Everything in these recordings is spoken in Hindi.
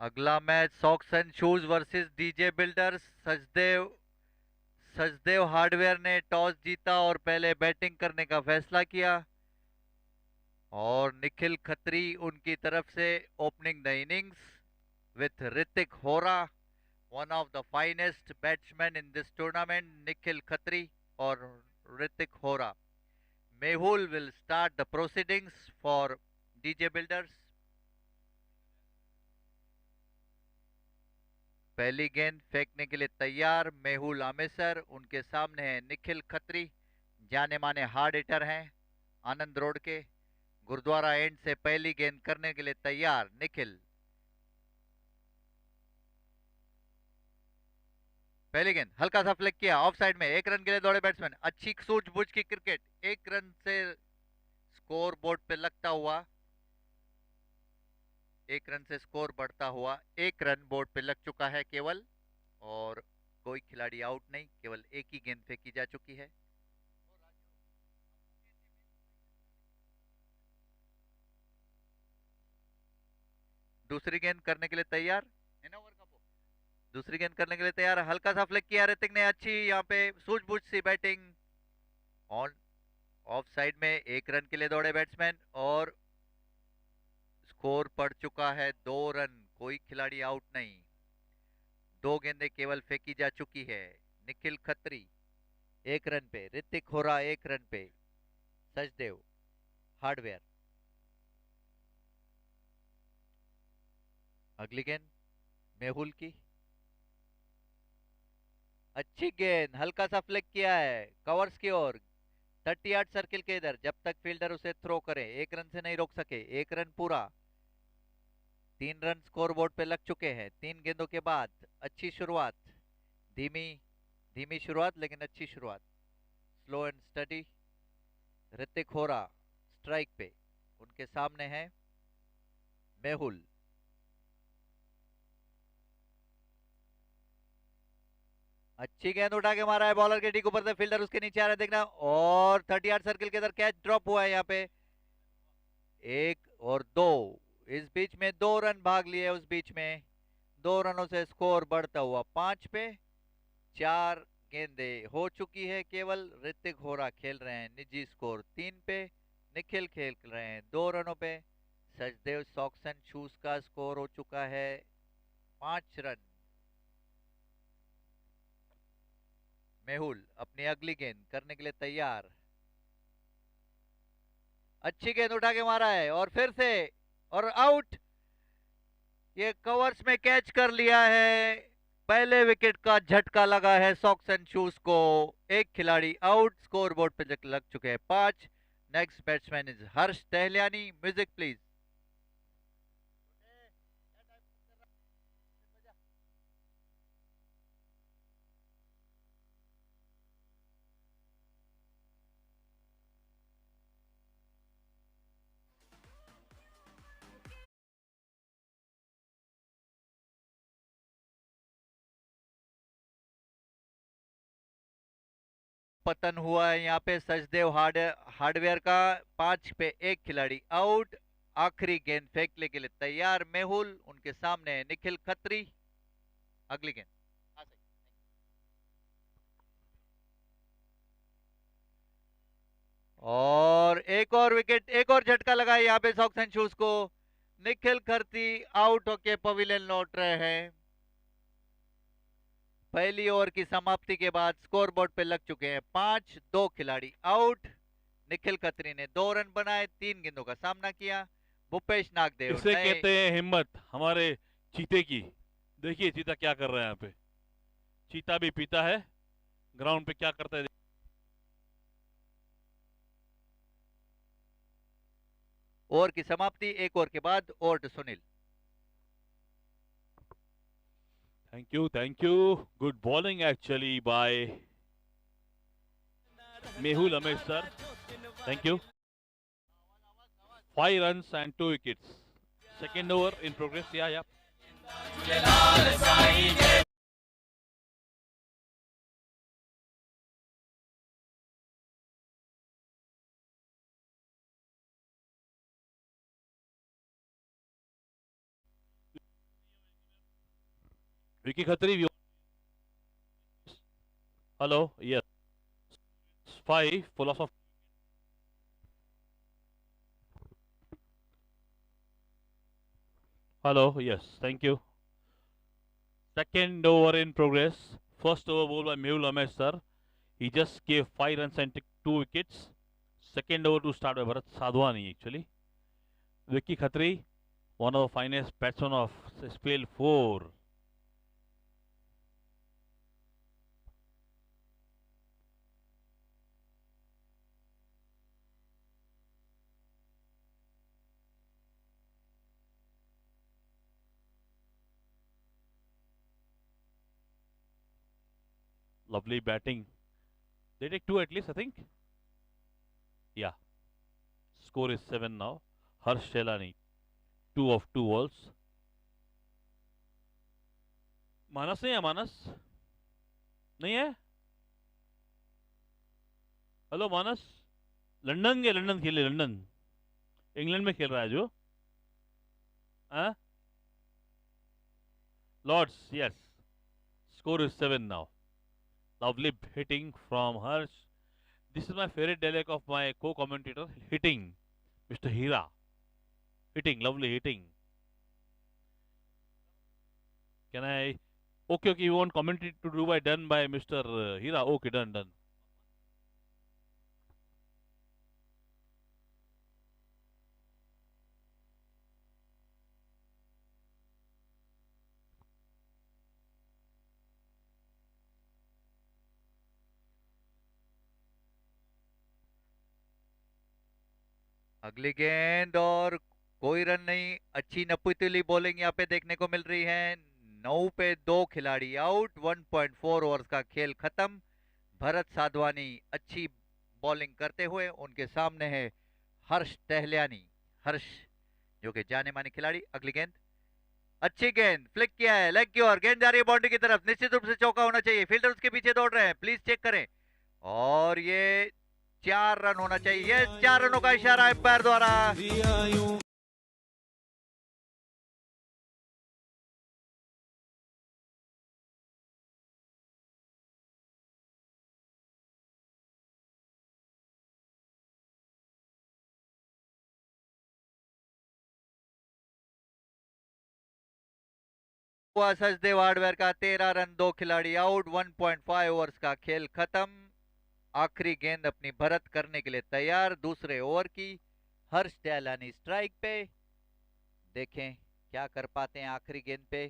अगला match socks and shoes versus DJ builders. Sachdev hardware ने टॉस जीता और पहले बैटिंग करने का फैसला किया और निखिल खत्री उनकी तरफ से opening the innings with Hrithik Hora, one of the finest batsman in this tournament, Nikhil Khatri और Hrithik Hora. Mehul will start the proceedings for DJ builders. पहली गेंद फेंकने के लिए तैयार मेहुल आमेसर, उनके सामने है निखिल खत्री, जाने माने हार्ड हिटर हैं, आनंद रोड के। गुरुद्वारा एंड से पहली गेंद करने के लिए तैयार निखिल। पहली गेंद हल्का सा फ्लिक किया ऑफ साइड में, एक रन के लिए दौड़े बैट्समैन। अच्छी सूझबूझ की क्रिकेट, एक रन से स्कोर बोर्ड पे लगता हुआ, एक रन से स्कोर बढ़ता हुआ, एक रन बोर्ड पे लग चुका है केवल, और कोई खिलाड़ी आउट नहीं, केवल एक ही गेंद फेंकी जा चुकी है। दूसरी गेंद करने के लिए तैयार, दूसरी गेंद करने के लिए तैयार, हल्का सा फ्लिक किया ऋतिक ने, अच्छी यहाँ पे सूझबूझ सी बैटिंग। ऑन ऑफ साइड में एक रन के लिए दौड़े बैट्समैन और स्कोर पड़ चुका है 2 रन, कोई खिलाड़ी आउट नहीं। दो गेंदें केवल फेंकी जा चुकी है। निखिल खत्री 1 रन पे, ऋतिक होरा 1 रन पे, सचदेव हार्डवेयर। अगली गेंद मेहुल की, अच्छी गेंद, हल्का सा फ्लिक किया है कवर्स की ओर, 38 सर्किल के इधर, जब तक फील्डर उसे थ्रो करे 1 रन से नहीं रोक सके। 1 रन पूरा, 3 रन स्कोरबोर्ड पे लग चुके हैं 3 गेंदों के बाद। अच्छी शुरुआत, धीमी धीमी शुरुआत लेकिन अच्छी शुरुआत, स्लो एंड स्टडी। ऋतिक होरा स्ट्राइक पे, उनके सामने है मेहुल। अच्छी गेंद उठा के मारा है बॉलर के ठीक ऊपर से, फील्डर उसके नीचे आ रहा है देखना, और 38 सर्किल के अंदर कैच ड्रॉप हुआ है यहाँ पे। 1 और 2, इस बीच में 2 रन भाग लिए, उस बीच में 2 रनों से स्कोर बढ़ता हुआ 5 पे। 4 गेंदें हो चुकी है केवल, ऋतिक होरा खेल रहे हैं निजी स्कोर 3 पे, निखिल खेल रहे हैं 2 रनों पे। सचदेव सॉक्स एंड शूज का स्कोर हो चुका है 5 रन। मेहुल अपनी अगली गेंद करने के लिए तैयार, अच्छी गेंद उठा के मारा है और फिर से, और आउट। ये कवर्स में कैच कर लिया है, पहले विकेट का झटका लगा है सॉक्स एंड शूज को। एक खिलाड़ी आउट, स्कोर बोर्ड पे लग चुके हैं 5। Next batsman is Harsh Tahaliyani, music please. पतन हुआ है यहाँ पे सचदेव हार्डवेयर का, 5 पे 1 खिलाड़ी आउट। आखिरी गेंद फेंकने के लिए तैयार मेहुल, उनके सामने है निखिल खत्री। अगली गेंद, और एक और विकेट, एक और झटका लगा है यहाँ पे सॉक्स एंड शूज को। निखिल खत्री आउट होके पवेलियन लौट रहे हैं। पहली ओवर की समाप्ति के बाद स्कोरबोर्ड पे लग चुके हैं 5, 2 खिलाड़ी आउट। निखिल खत्री ने 2 रन बनाए, 3 गेंदों का सामना किया। भूपेश नागदेव इसे नए, कहते हैं हिम्मत हमारे चीते की। देखिए चीता क्या कर रहा है यहाँ पे, चीता भी पीता है, ग्राउंड पे क्या करता है। ओवर की समाप्ति, एक ओवर के बाद over to Sunil. Thank you, good bowling actually by Mehul Amesh sir, thank you. 5 runs and 2 wickets. Second over in progress. Yeah. Vicky Khatri, hello, yes. 5, full of. Hello, yes, thank you. Second over in progress. First over ball by Mehul Ramesh sir. He just gave 5 runs and took 2 wickets. Second over to start by Bharat Sadhwani actually. Vicky Khatri, one of the finest batsmen of spell 4. Lovely batting. They take 2 at least, I think. Yeah. Score is 7 now. Harsh Shelani, 2 of 2 balls. Manas नहीं है मानस नहीं है हेलो मानस लंदन गए लंदन खेले लंदन इंग्लैंड में खेल रहा है जो हाँ Lord's yes score is 7 now lovely hitting from Harsh. This is my favorite dialogue of my co-commentator hitting Mr. Hira hitting lovely hitting can I okay you want commentary to do by done by Mr. Hira okay done अगली गेंद और कोई रन नहीं। अच्छी नपुतली बॉलिंग यहाँ पे देखने को मिल रही है। 9 पे 2 खिलाड़ी आउट। 1.4 ओवर्स का खेल खत्म। भरत साधवानी अच्छी बॉलिंग करते हुए, उनके सामने है हर्ष टहलियानी। हर्ष जो कि जाने माने खिलाड़ी। अगली गेंद, अच्छी गेंद, फ्लिक किया है लेग की ओर, गेंद जा रही है बाउंड्री की तरफ। निश्चित रूप से चौका होना चाहिए। फील्डर उसके पीछे दौड़ रहे हैं, प्लीज चेक करें। और ये 4 रन होना चाहिए। ये 4 रनों का इशारा एम्पायर द्वारा। हुआ सचदेव हार्डवेयर का 13 रन, 2 खिलाड़ी आउट। 1.5 ओवर्स का खेल खत्म। आखिरी गेंद अपनी भरत करने के लिए तैयार। दूसरे ओवर की। हर्ष टहलानी स्ट्राइक पे। देखें क्या कर पाते हैं आखिरी गेंद पे।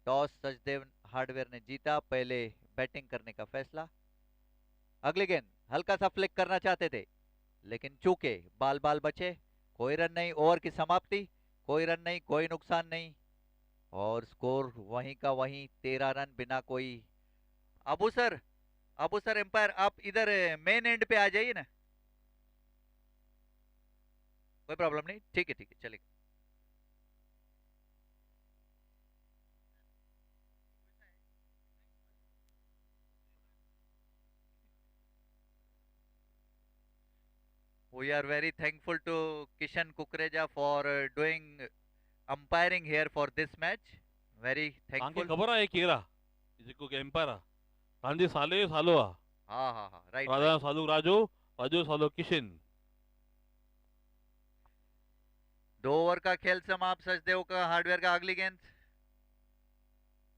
टॉस सचदेव हार्डवेयर ने जीता, पहले बैटिंग करने का फैसला। अगली गेंद हल्का सा फ्लिक करना चाहते थे, लेकिन चूके बाल बाल बचे। कोई रन नहीं। ओवर की समाप्ति। कोई रन नहीं, कोई नुकसान नहीं, और स्कोर वहीं का वहीं, 13 रन बिना कोई। Abu sir, Abu sir umpire आप इधर मेन एंड पे आ जाइए ना। कोई प्रॉब्लम नहीं, ठीक है ठीक है, चलेगा। We are very thankful to Kishan Kukreja for doing umpiring here for this match. Very आंके thankful. खबर आहे केरा जिको के एम्पायर गांधी साले सालो हाँ हाँ हाँ, राइट राजा राइट। सालू राजो राजो सालो किशन 2 ओवर का खेल समाप्त। सचदेव का हार्डवेयर का अगली गेंद,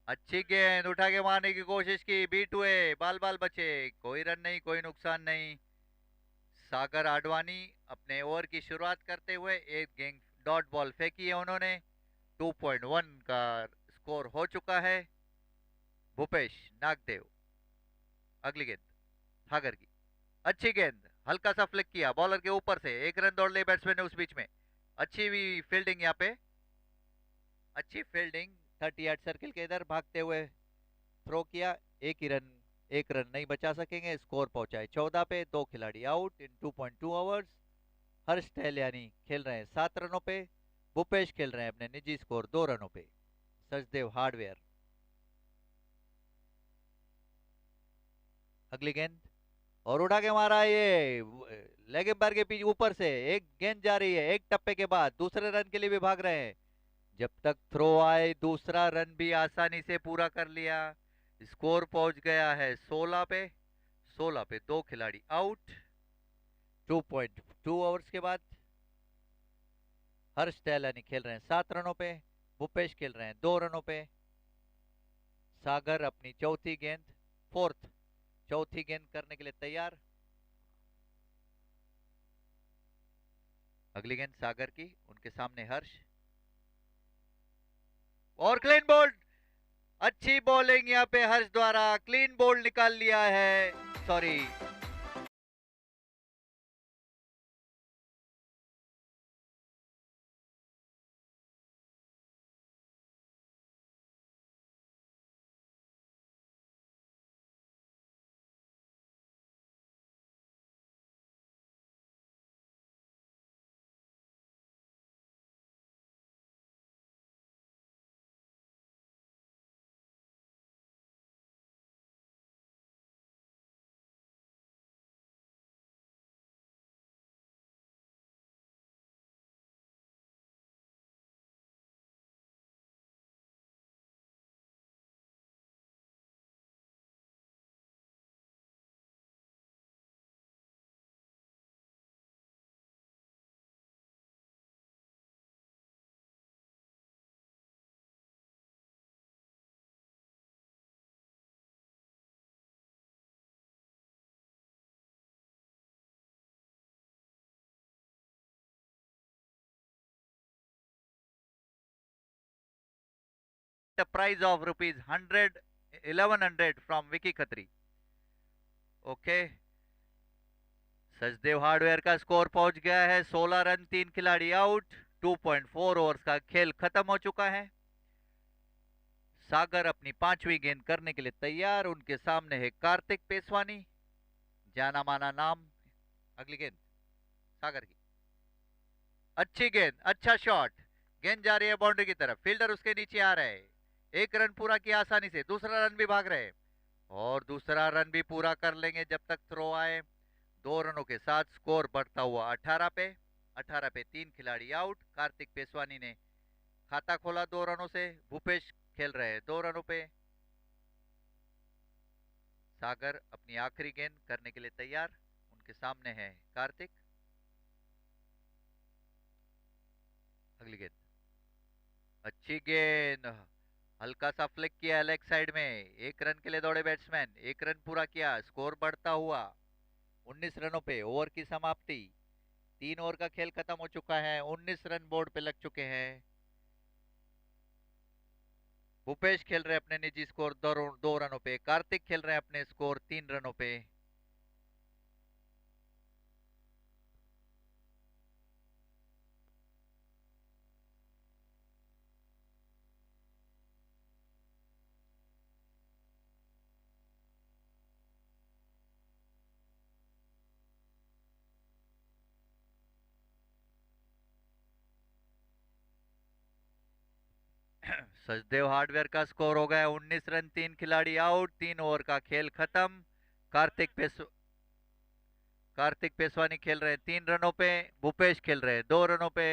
अच्छी गेंद, उठा के मारने की कोशिश की, बीट हुए, बाल बाल बचे। कोई रन नहीं, कोई नुकसान नहीं। सागर आडवाणी अपने ओवर की शुरुआत करते हुए एक गेंद डॉट बॉल फेंकी है उन्होंने। 2.1 का स्कोर हो चुका है। भूपेश नागदेव। अगली गेंद ठाकर की, अच्छी गेंद, हल्का सा फ्लिक किया बॉलर के ऊपर से। 1 रन दौड़ ले बैट्समैन ने उस बीच में। अच्छी भी फील्डिंग यहाँ पे, अच्छी फील्डिंग। 38 सर्किल के इधर भागते हुए थ्रो किया। एक रन नहीं बचा सकेंगे। स्कोर पहुंचा है 14 पे। 2 खिलाड़ी आउट इन 2.2 ओवर्स। हर्ष टहलियानी खेल रहे हैं 7 रनों पे। भूपेश खेल रहे हैं अपने निजी स्कोर 2 रनों पे। सचदेव हार्डवेयर। अगली गेंद, और उड़ा के मारा ये लेग एम्पायर के पीछे ऊपर से। एक गेंद जा रही है, एक टप्पे के बाद दूसरे रन के लिए भी भाग रहे हैं। जब तक थ्रो आए दूसरा रन भी आसानी से पूरा कर लिया। स्कोर पहुंच गया है 16 पे। 16 पे दो खिलाड़ी आउट। 2.2 ओवर्स के बाद हर्ष टहलानी खेल रहे हैं 7 रनों पे। भूपेश खेल रहे हैं 2 रनों पे। सागर अपनी चौथी गेंद, फोर्थ चौथी गेंद करने के लिए तैयार। अगली गेंद सागर की, उनके सामने हर्ष और क्लीन बोल्ड। अच्छी बॉलिंग यहाँ पे हर्ष द्वारा, क्लीन बोल्ड निकाल लिया है। Sorry, the prize of rupees 1100 from Vicky Khatri. Okay, Sachdev hardware का स्कोर पहुंच गया है 16 रन, 3 खिलाड़ी आउट। 2.4 ओवर्स का खेल खत्म हो चुका है। सागर अपनी पांचवी गेंद करने के लिए तैयार, उनके सामने है कार्तिक पेसवानी, जाना माना नाम। अगली गेंद सागर की, अच्छी गेंद, अच्छा शॉट। गेंद जा रही है बाउंड्री की तरफ, फील्डर उसके नीचे आ रहे हैं। एक रन पूरा किया आसानी से, दूसरा रन भी भाग रहे और दूसरा रन भी पूरा कर लेंगे जब तक थ्रो आए। 2 रनों के साथ स्कोर बढ़ता हुआ 18 पे। 18 पे 3 खिलाड़ी आउट। कार्तिक पेसवानी ने खाता खोला 2 रनों से। भूपेश खेल रहे हैं 2 रनों पे। सागर अपनी आखिरी गेंद करने के लिए तैयार, उनके सामने है कार्तिक। अगली गेंद, अच्छी गेंद, हल्का सा फ्लिक किया लेग साइड में। 1 रन के लिए दौड़े बैट्समैन, 1 रन पूरा किया, स्कोर बढ़ता हुआ 19 रनों पे। ओवर की समाप्ति, 3 ओवर का खेल खत्म हो चुका है, 19 रन बोर्ड पे लग चुके हैं। भूपेश खेल रहे हैं अपने निजी स्कोर 2 रनों पे। कार्तिक खेल रहे हैं अपने स्कोर 3 रनों पे। सचदेव हार्डवेयर का स्कोर हो गया 19 रन, 3 खिलाड़ी आउट, 3 ओवर का खेल खत्म। कार्तिक पेसवानी खेल रहे हैं 3 रनों पे। भूपेश खेल रहे हैं 2 रनों पे।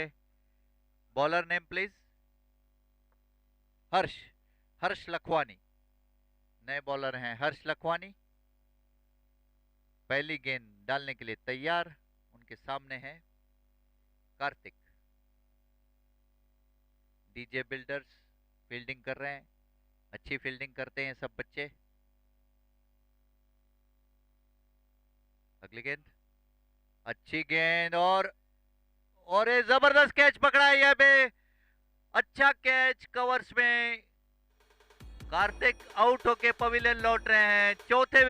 Bowler name please. Harsh, Harsh Lakhwani नए बॉलर हैं। हर्ष लखवानी पहली गेंद डालने के लिए तैयार, उनके सामने है कार्तिक। डीजे बिल्डर्स फील्डिंग कर रहे हैं, अच्छी फील्डिंग करते हैं सब बच्चे। अगली गेंद, अच्छी गेंद और ये जबरदस्त कैच पकड़ा है यहाँ पे। अच्छा कैच कवर्स में। कार्तिक आउट होके पवेलियन लौट रहे हैं चौथे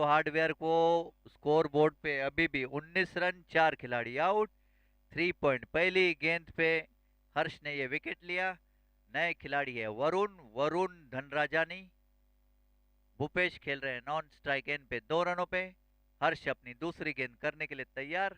हार्डवेयर को स्कोर बोर्ड पे अभी भी 19 रन, 4 खिलाड़ी आउट। 3 पॉइंट। पहली गेंद पे हर्ष ने ये विकेट लिया। नए खिलाड़ी है वरुण धनराजानी। भूपेश खेल रहे हैं नॉन स्ट्राइक एंड पे 2 रनों पे। हर्ष अपनी दूसरी गेंद करने के लिए तैयार।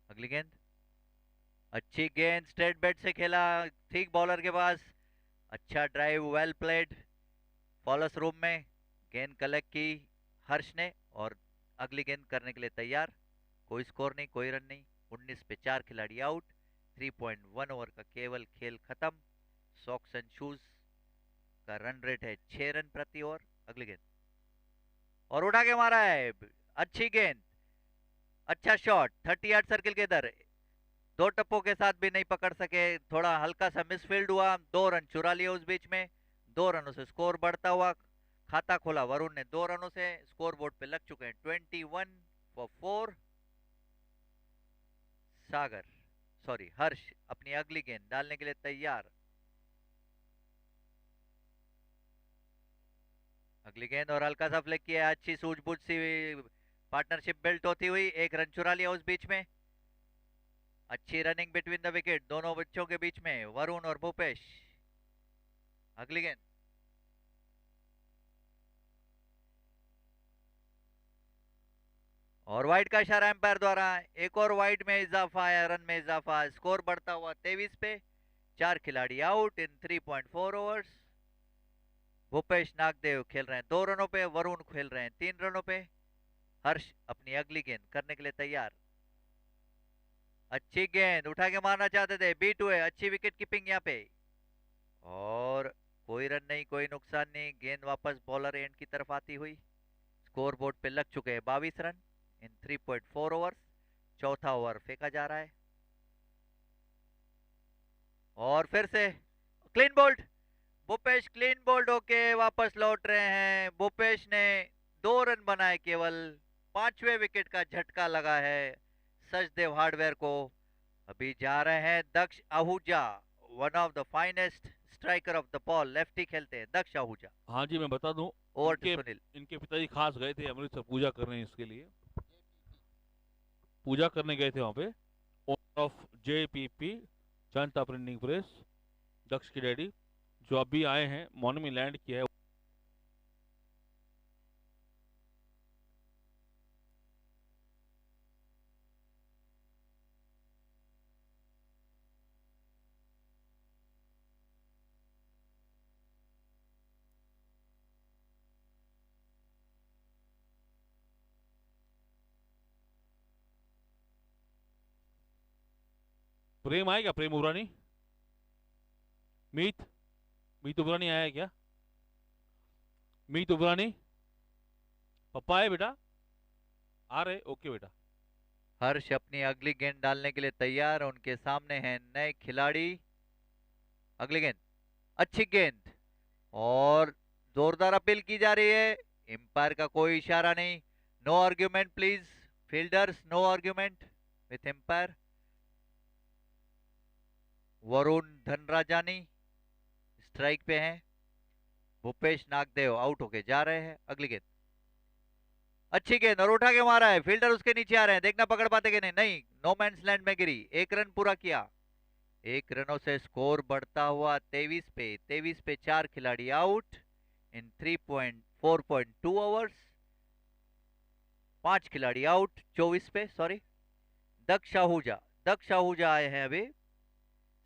अगली गेंद, अच्छी गेंद स्ट्रेट बैट से खेला, ठीक बॉलर के पास। अच्छा drive, well played. Follows room में गेंद कलेक्ट की हर्ष ने और अगली गेंद करने के लिए तैयार। कोई स्कोर नहीं, कोई रन नहीं। 19 पे 4 खिलाड़ी आउट। 3.1 ओवर का केवल खेल खत्म। सॉक्स एंड शूज का रन रेट है 6 रन प्रति ओवर। अगली गेंद और उठा के मारा है, अच्छी गेंद, अच्छा शॉट 38 सर्किल के इधर। 2 टप्पों के साथ भी नहीं पकड़ सके, थोड़ा हल्का सा मिसफील्ड हुआ। 2 रन चुरा लिए उस बीच में। 2 रनों से स्कोर बढ़ता हुआ। खाता खोला वरुण ने 2 रनों से। स्कोर बोर्ड पे लग चुके हैं 21 फॉर 4। हर्ष अपनी अगली गेंद डालने के लिए तैयार। अगली गेंद और हल्का सा फ्लिक किया, अच्छी सूझबूझ सी पार्टनरशिप बिल्ट होती हुई। 1 रन चुरा लिया उस बीच में। अच्छी रनिंग बिटवीन द विकेट दोनों बच्चों के बीच में, वरुण और भूपेश। अगली गेंद और वाइड का इशारा एम्पायर द्वारा। एक और वाइड में इजाफा है, रन में इजाफा। स्कोर बढ़ता हुआ 23 पे। 4 खिलाड़ी out in 3.4 overs. Bhupesh Nagdev खेल रहे हैं 2 रनों पे, वरुण खेल रहे हैं 3 रनों पे। हर्ष अपनी अगली गेंद करने के लिए तैयार। अच्छी गेंद उठा के मारना चाहते थे, बीट हुए। अच्छी विकेट कीपिंग यहाँ पे और कोई रन नहीं, कोई नुकसान नहीं। गेंद वापस बॉलर एंड की तरफ आती हुई। स्कोर बोर्ड पे लग चुके हैं 22 रन इन 3.4 ओवर्स। चौथा ओवर फेंका जा रहा है और फिर से clean bowled. Bhupesh clean bowled होके वापस लौट रहे हैं। भूपेश ने 2 रन बनाए केवल। 5वें विकेट का झटका लगा है सचदेव हार्डवेयर को। अभी जा रहे हैं Daksh Ahuja, one of the finest striker of the ball. Lefty खेलते हैं दक्ष आहूजा। हाँ जी, मैं बता दूं, ओवर टू सुनील। इनके पिताजी खास गए थे अमृतसर पूजा करने, इसके लिए पूजा करने गए थे वहाँ पे। Owner of JPP Janata printing press, दक्ष के डैडी, जो अभी आए हैं, मॉर्निंग में लैंड किया है। प्रेम आएगा, प्रेम उबरानी, मीत उबरानी आया क्या? मीत उबरानी, पापा आए बेटा? आ रहे, ओके बेटा। हर्ष अपनी अगली गेंद डालने के लिए तैयार। उनके सामने हैं नए खिलाड़ी। अगली गेंद, अच्छी गेंद और जोरदार अपील की जा रही है। एम्पायर का कोई इशारा नहीं। No argument please fielders, no argument with umpire. Varun Dhanrajani strike पे हैं। भूपेश नागदेव आउट होके जा रहे हैं। अगली गेंद, अच्छी गेंद और उठा के मारा है। फील्डर उसके नीचे आ रहे हैं, देखना पकड़ पाते कि नहीं। नहीं, नो मैंस लैंड में गिरी। 1 रन पूरा किया। 1 रनों से स्कोर बढ़ता हुआ 23 पे। 23 पे 4 खिलाड़ी आउट इन 4.2 ओवर्स। 5 खिलाड़ी आउट 24 पे। सॉरी, दक्ष आहूजा आए हैं अभी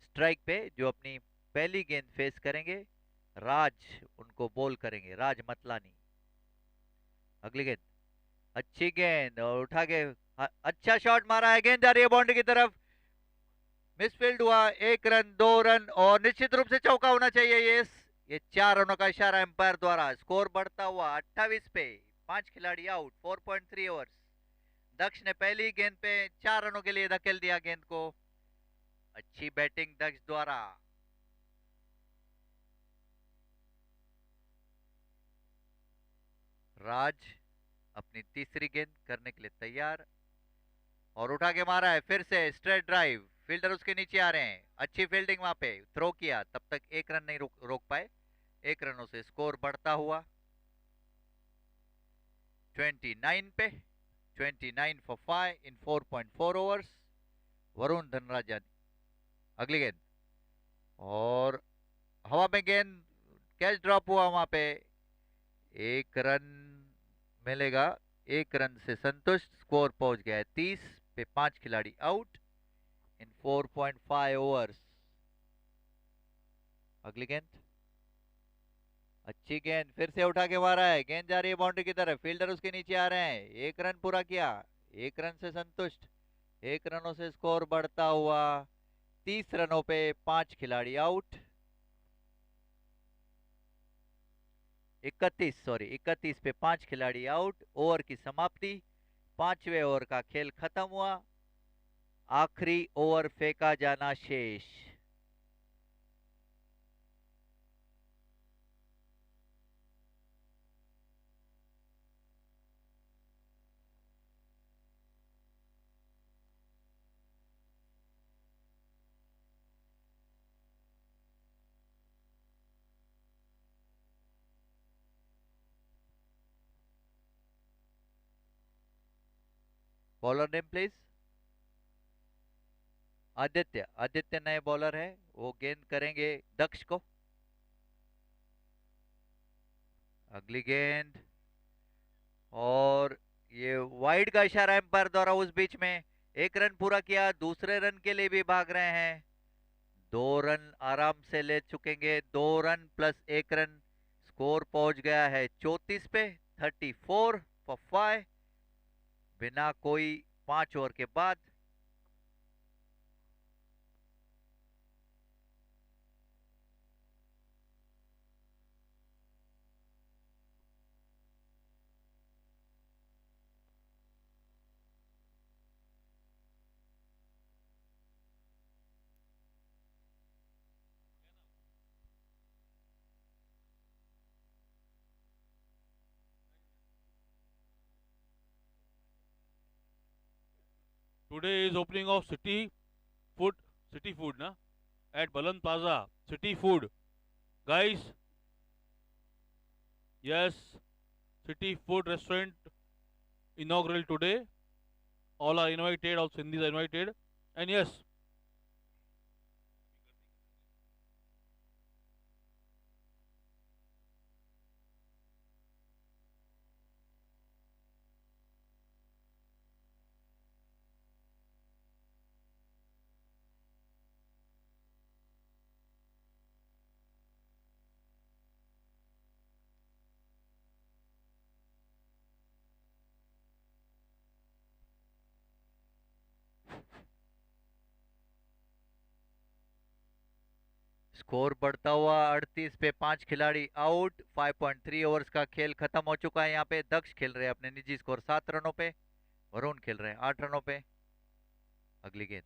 स्ट्राइक पे, जो अपनी पहली गेंद फेस करेंगे। राज उनको बॉल करेंगे, राज मतलानी। अगली गेंद, अच्छी गेंद और उठा के अच्छा शॉट मारा है। गेंद जा रही है बाउंड्री की तरफ, मिसफील्ड हुआ। 1 रन, 2 रन और निश्चित रूप से चौका होना चाहिए। ये 4 रनों का इशारा एम्पायर द्वारा। स्कोर बढ़ता हुआ 28 पे। 5 खिलाड़ी आउट 4.3 ओवर्स। दक्ष ने पहली गेंद पे 4 रनों के लिए धकेल दिया गेंद को। अच्छी बैटिंग दक्ष द्वारा। राज अपनी तीसरी गेंद करने के लिए तैयार और उठा के मारा है फिर से स्ट्रेट ड्राइव। फील्डर उसके नीचे आ रहे हैं, अच्छी फील्डिंग वहां पे, थ्रो किया, तब तक एक रन नहीं रोक पाए। 1 रनों से स्कोर बढ़ता हुआ 29 पे। 29 for 5 in 4.4 overs। वरुण धनराजन अगली गेंद और हवा में गेंद, कैच ड्रॉप हुआ वहां पे। 1 रन मिलेगा, 1 रन से संतुष्ट। स्कोर पहुंच गया है 30 पे। 5 खिलाड़ी आउट इन 4.5 ओवर्स। अगली गेंद, अच्छी गेंद, फिर से उठा के मारा है, गेंद जा रही है बाउंड्री की तरफ, फील्डर उसके नीचे आ रहे हैं। 1 रन पूरा किया, 1 रन से संतुष्ट। 1 रनों से स्कोर बढ़ता हुआ 30 रनों पे। 5 खिलाड़ी आउट। 31 पे 5 खिलाड़ी आउट। ओवर की समाप्ति। 5वें ओवर का खेल खत्म हुआ। आखिरी ओवर फेंका जाना शेष। Bowler name please. Aditya. Aditya नए बॉलर है, वो गेंद करेंगे दक्ष को। अगली गेंद और ये वाइड का इशारा एम्पायर द्वारा उस बीच में। 1 रन पूरा किया, दूसरे रन के लिए भी भाग रहे हैं। 2 रन आराम से ले चुकेंगे, 2 रन प्लस 1 रन। स्कोर पहुंच गया है 34 पे। 34 for 5 बिना कोई 5 ओवर के बाद। Today is opening of City Food, na, at Balan Plaza. City Food, guys. Yes, City Food restaurant inaugural today. All are invited. All Sindhis are invited. And yes, score बढ़ता हुआ 38 पे। 5 खिलाड़ी आउट। 5.3 ओवर्स का खेल खत्म हो चुका है। यहाँ पे दक्ष खेल रहे हैं अपने निजी स्कोर 7 रनों पे, वरुण खेल रहे हैं 8 रनों पे। अगली गेंद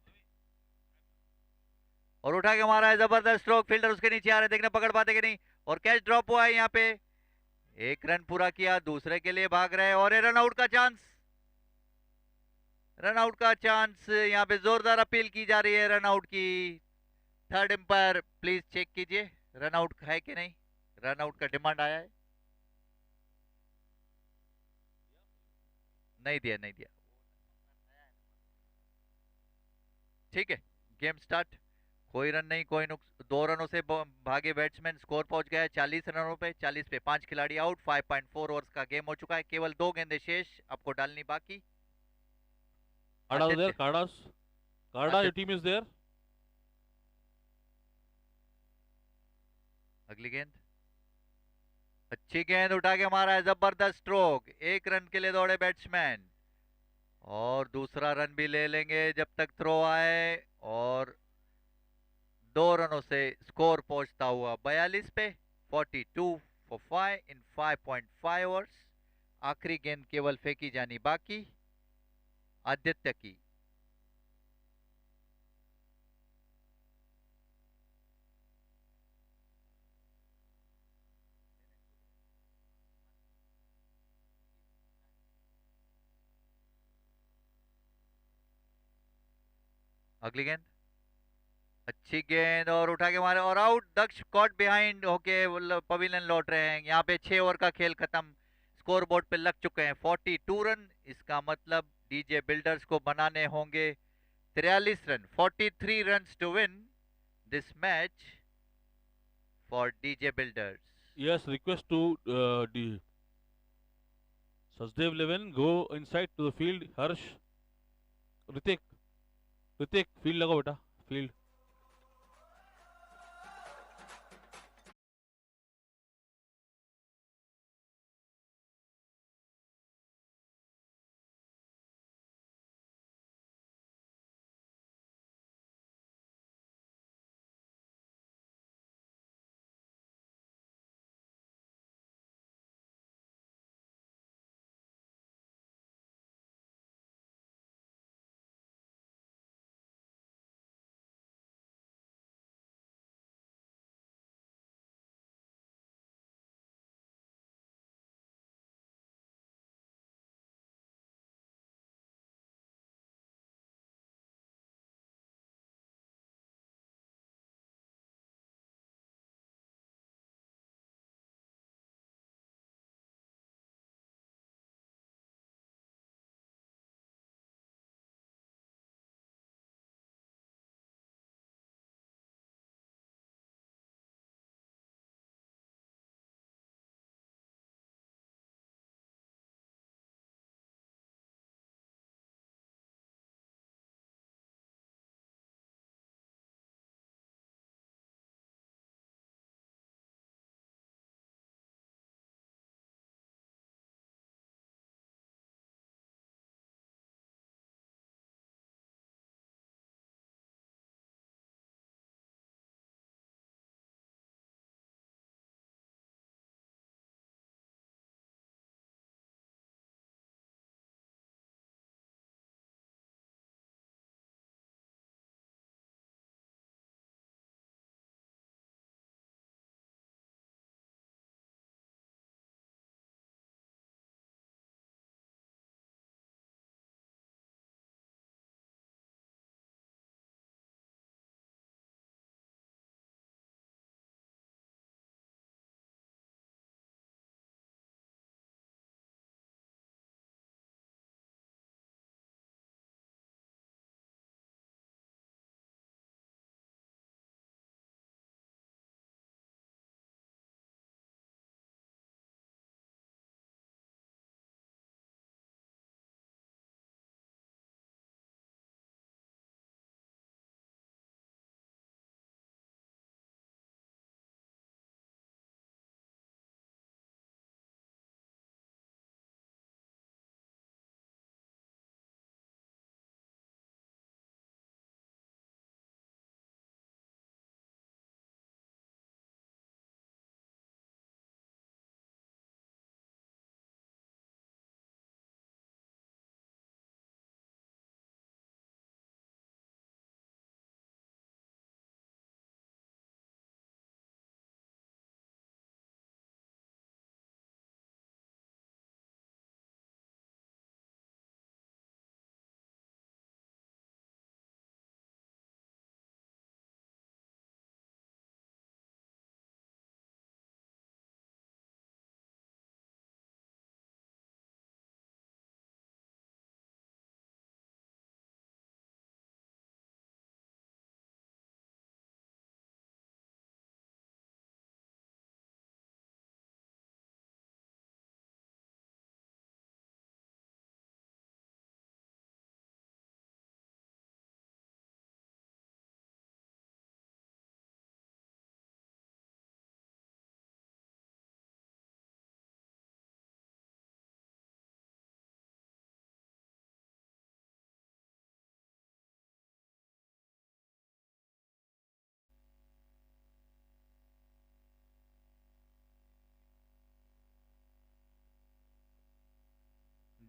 और उठा के मारा है, जबरदस्त स्ट्रोक। फील्डर उसके नीचे आ रहे, देखना पकड़ पाते कि नहीं। और कैच ड्रॉप हुआ है यहाँ पे। 1 रन पूरा किया, दूसरे के लिए भाग रहे हैं और रन आउट का चांस। रन आउट का चांस, यहाँ पे जोरदार अपील की जा रही है रन आउट की। थर्ड एम्पायर प्लीज चेक कीजिए रन आउट है कि नहीं। रन आउट का डिमांड आया है, नहीं दिया, नहीं दिया। ठीक है, गेम स्टार्ट। कोई रन नहीं, कोई नुक्स। 2 रनों से भागे बैट्समैन। स्कोर पहुंच गया है 40 रनों पे। 40 पे 5 खिलाड़ी आउट। 5.4 ओवर्स का गेम हो चुका है। केवल 2 गेंदें शेष आपको डालनी बाकी। Kadas there. Aditya. Kada, your Aditya team is there. अगली गेंद, अच्छी गेंद, उठा के मारा है, जबरदस्त स्ट्रोक। 1 रन के लिए दौड़े बैट्समैन और दूसरा रन भी ले लेंगे जब तक थ्रो आए। और 2 रनों से स्कोर पहुंचता हुआ 42 पे। 42 for 5 in 5.5 ओवर्स। आखिरी गेंद केवल फेंकी जानी बाकी आदित्य की। अगली गेंद, अच्छी गेंद और उठा के मारे और आउट। दक्ष कॉट बिहाइंड होके पवेलियन लौट रहे हैं। यहाँ पे 6 ओवर का खेल खत्म, स्कोर बोर्ड पे लग चुके हैं 42 रन। इसका मतलब डीजे बिल्डर्स को बनाने होंगे 43 run, 43 run to win this match for DJ builders. Yes, request to Sachdev Levin, go inside to the field. Harsh, Ritik, Ritik, field लगाओ बेटा, field.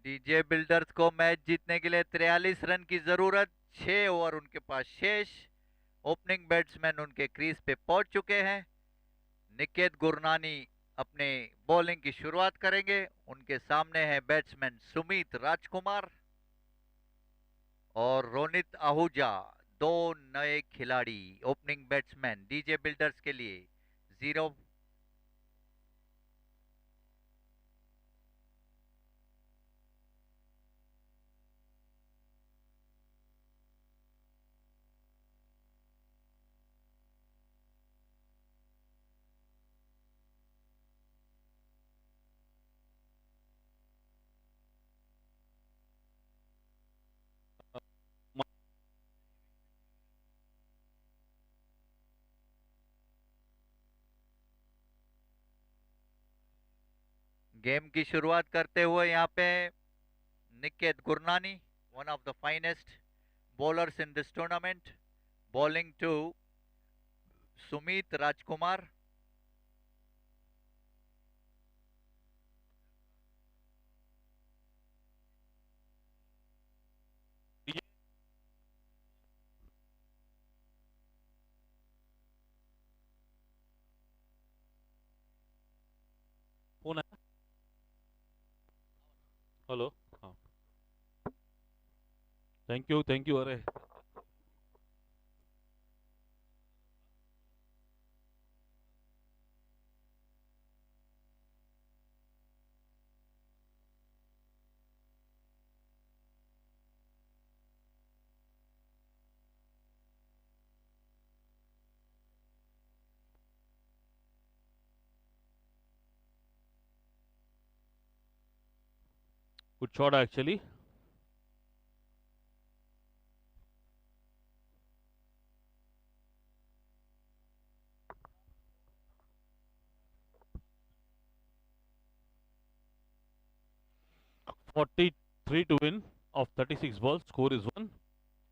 डीजे बिल्डर्स को मैच जीतने के लिए 43 रन की जरूरत, 6 ओवर उनके पास शेष। ओपनिंग बैट्समैन उनके क्रीज पे पहुंच चुके हैं। निकेत गुरनानी अपने बॉलिंग की शुरुआत करेंगे। उनके सामने है बैट्समैन सुमित राजकुमार और रोनित आहूजा, दो नए खिलाड़ी ओपनिंग बैट्समैन डीजे बिल्डर्स के लिए 0। गेम की शुरुआत करते हुए यहाँ पे Niket Gurnani, one of the finest bowlers in this tournament, bowling to Sumit Rajkumar. Phone है। हेलो। हाँ, थैंक यू। अरे good shot actually. $43 to win of 36 balls. Score is 1.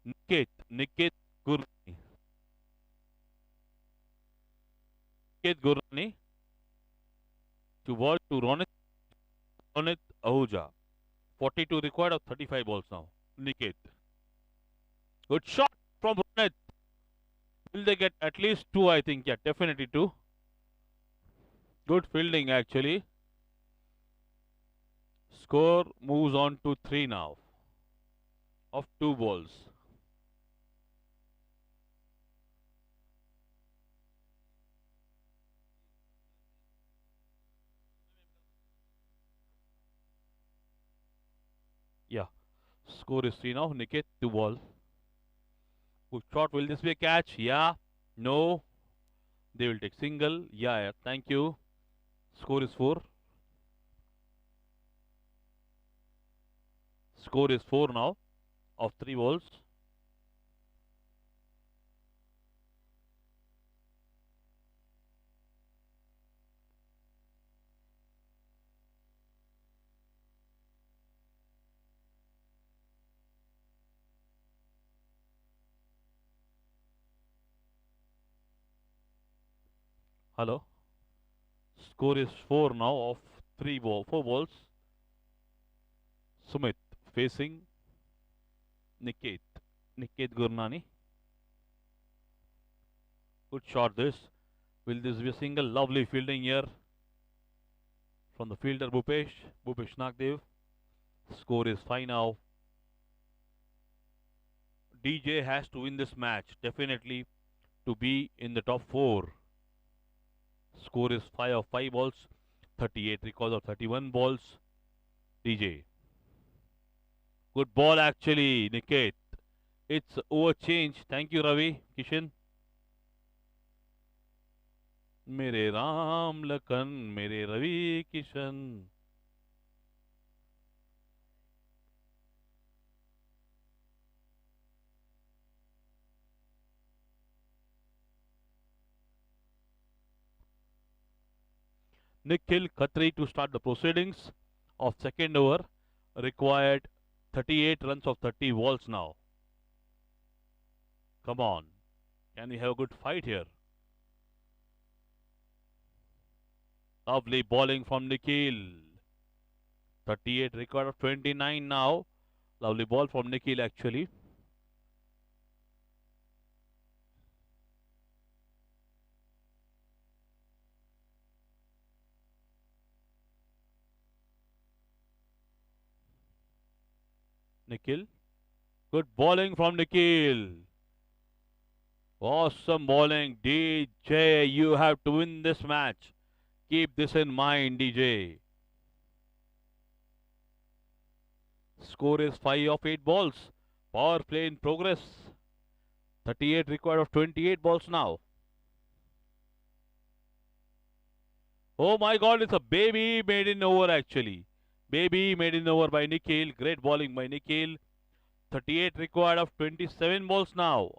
Niket Gurnani. Niket Gurnani to ball to Ronit Ahuja. 42 required of 35 balls now. Niket. Good shot from Ronit. Will they get at least 2? I think. Yeah, definitely 2. Good fielding actually. Score moves on to 3 now. Of 2 balls. Yeah. Score is 3 now. Niket 2 ball. Good shot. Will this be a catch? Yeah. No. They will take single. Yeah. Thank you. Score is 4. Score is 4 now of 3 balls. Hello. Score is 4 now of 4 balls. Sumit facing Niket. Niket Gurnani. Good shot this. Will this be a single? Lovely fielding here from the fielder Bhupesh Nagdev. Score is 5 now. DJ has to win this match definitely to be in the top 4. Score is 5 of 5 balls. 38 records of 31 balls. DJ. Good ball actually, Niket. It's over change. Thank you, Ravi. Kishan. मेरे राम लखन मेरे Ravi Kishan. Nikhil Khatri to start the proceedings of second over. Required 38 runs of 30 balls now. Come on. Can we have a good fight here? Lovely bowling from Nikhil. 38 record of 29 now. Lovely ball from Nikhil actually. Nikhil. Good bowling from Nikhil. Awesome bowling, DJ. You have to win this match. Keep this in mind, DJ. Score is 5 of 8 balls. Power play in progress. 38 required of 28 balls now. Oh my god, it's a baby maiden over actually. Baby maiden over by Nikhil. Great bowling by Nikhil. 38 required of 27 balls now.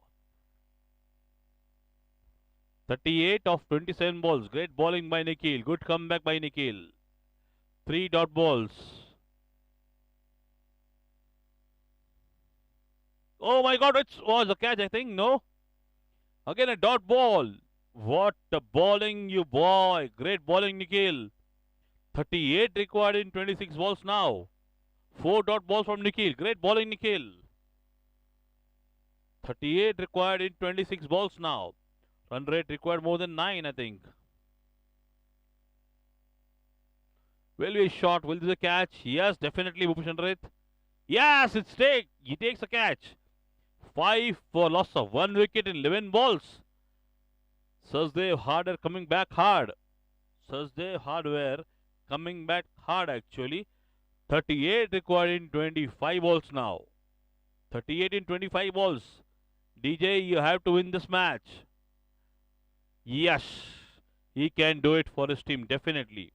38 of 27 balls. Great bowling by Nikhil. Good comeback by Nikhil. 3 dot balls. Oh my god, it was a catch, I think. No? Again a dot ball. What a bowling, you boy. Great bowling, Nikhil. 38 required in 26 balls now. 4 dot balls from Nikhil. Great bowling, Nikhil. 38 required in 26 balls now. Run rate required more than 9, I think. Will be a shot. Will this a catch? Yes, definitely, Bhupin Chandrit. Yes, it's take. He takes a catch. 5 for loss of 1 wicket in 11 balls. Sachdev Harder coming back hard. Sachdev Hardware coming back hard actually. 38 required in 25 balls now. 38 in 25 balls. DJ, you have to win this match. Yes, he can do it for his team, definitely.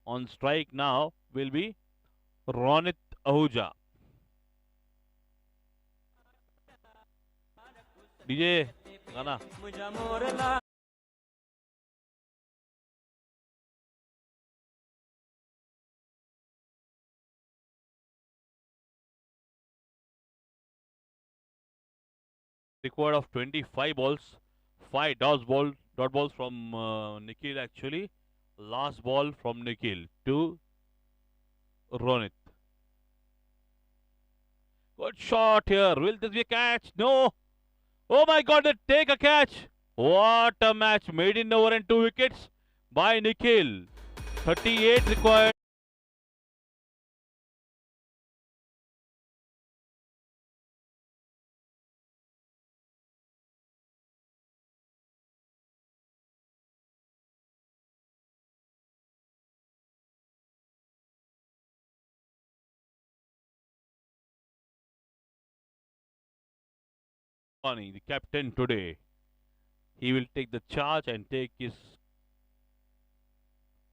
On strike now will be Ronit Ahuja. DJ, Gana. Required of 25 balls. 5 dot balls from Nikhil actually. Last ball from Nikhil to Ronit. Good shot here. Will this be a catch? No. Oh my god, they take a catch. What a match. Made in over and 2 wickets by Nikhil. 38 required. The captain today. He will take the charge and take his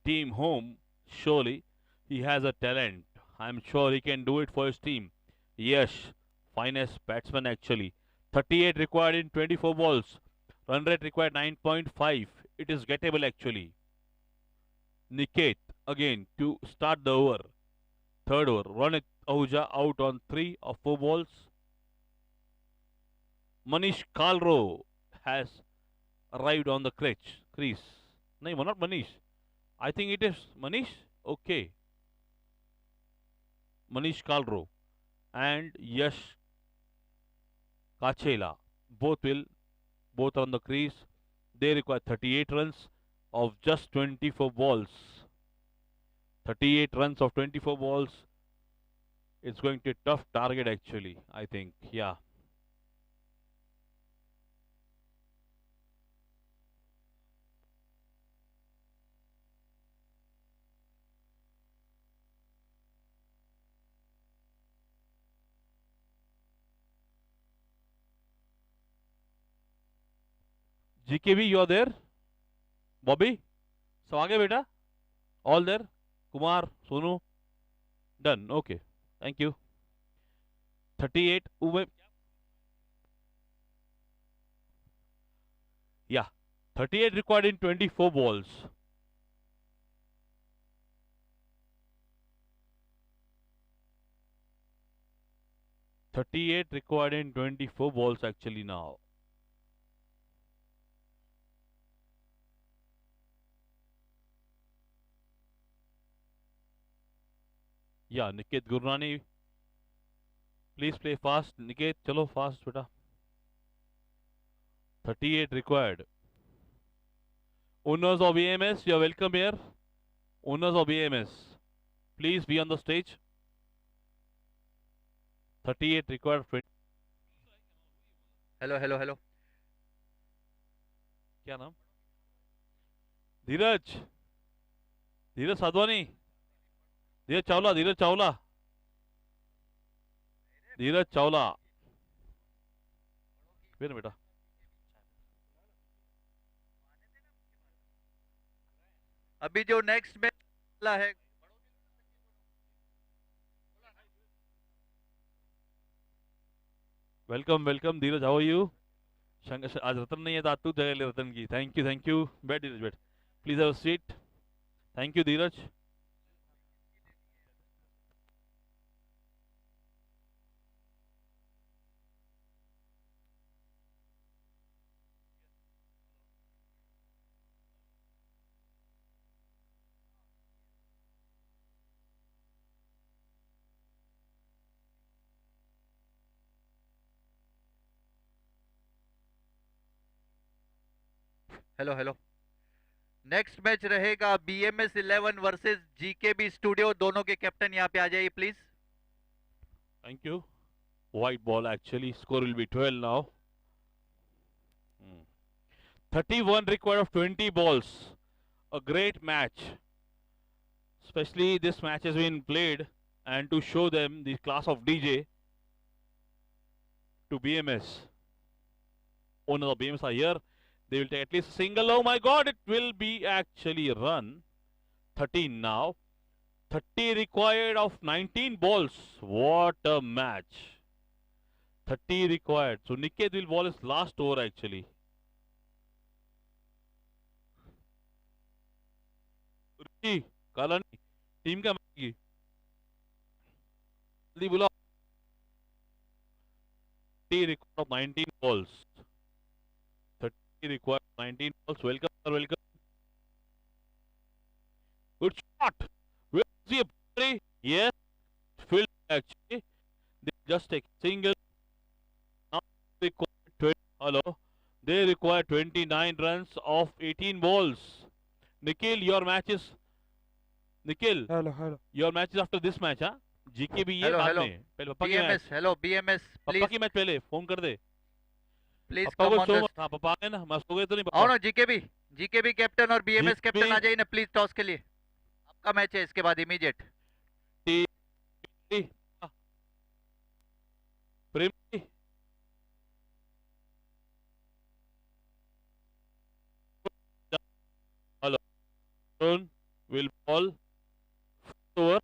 team home. Surely he has a talent. I'm sure he can do it for his team. Yes, finest batsman actually. 38 required in 24 balls. Run rate required 9.5. It is gettable actually. Niket again to start the over. Third over. Ronit Ahuja out on 3 of 4 balls. Manish Kalro has arrived on the crease. No, not Manish. I think it is Manish. Okay. Manish Kalro and Yash Kachela. Both are on the crease. They require 38 runs of just 24 balls. 38 runs of 24 balls. It's going to be a tough target actually, I think. Yeah. GKB, you are there? Bobby? So, आगे बेटा? All there? Kumar, Sonu? Done. Okay. Thank you. 38. Yeah. 38 required in 24 balls. Required in 24 balls actually now. Yeah, Niket Gurnani. Please play fast. Niket, chalo fast, beta. 38 required. Owners of EMS, you are welcome here. Owners of EMS, please be on the stage. 38 required. Hello. क्या नाम? धीरज, धीरज साधवानी, धीरज चावला, धीरज चावला, धीरज चावला। फिर बेटा अभी जो नेक्स्ट मैच वाला है, welcome welcome Dheeraj, how are you? आज रतन नहीं है तो आज तू जगह ले रतन की। थैंक यू बैठ धीरज बैठ, please have a seat. Thank you Dheeraj. Hello hello, next match रहेगा BMS 11 वर्सेस GKB स्टूडियो। दोनों के कैप्टन यहाँ पे आ जाइए please. Thank you. White ball actually, score will be 12 now. 31 required of 20 balls. A great match. Especially this match has been played and to show them the class of DJ to BMS. Owners of BMS are here. They will take at least a single. Oh my God, it will be actually a run. 13 now. 30 required of 19 balls. What a match. 30 required. So Niket will ball his last over actually. Ruchi Kalani team क्या मांगी? जल्दी बुलाओ। 30 required of 19 balls. 30 required 19 balls. Welcome sir, welcome. Good shot. Where is the boundary? Yes, field actually. They just take single. Now they require 20. Hello. They require 29 runs of 18 balls. Nikhil, your match is. Nikhil, hello your match is after this match, हाँ? GK भी ये हेलो बाद हेलो, में। पहले पापा की मैच। BMS हेलो, BMS पापा प्लीज की मैच पहले फोन कर दे। प्लीज पापा कम को ऑन शो द। मत। हाँ पापा आ गए ना, मस्त हो गए तो नहीं आओ पापा। ना GKB कैप्टन और BMS कैप्टन GKB आ जाइए ना प्लीज टॉस के लिए। आपका मैच है इसके बाद immediate. Prem hello, will ball over.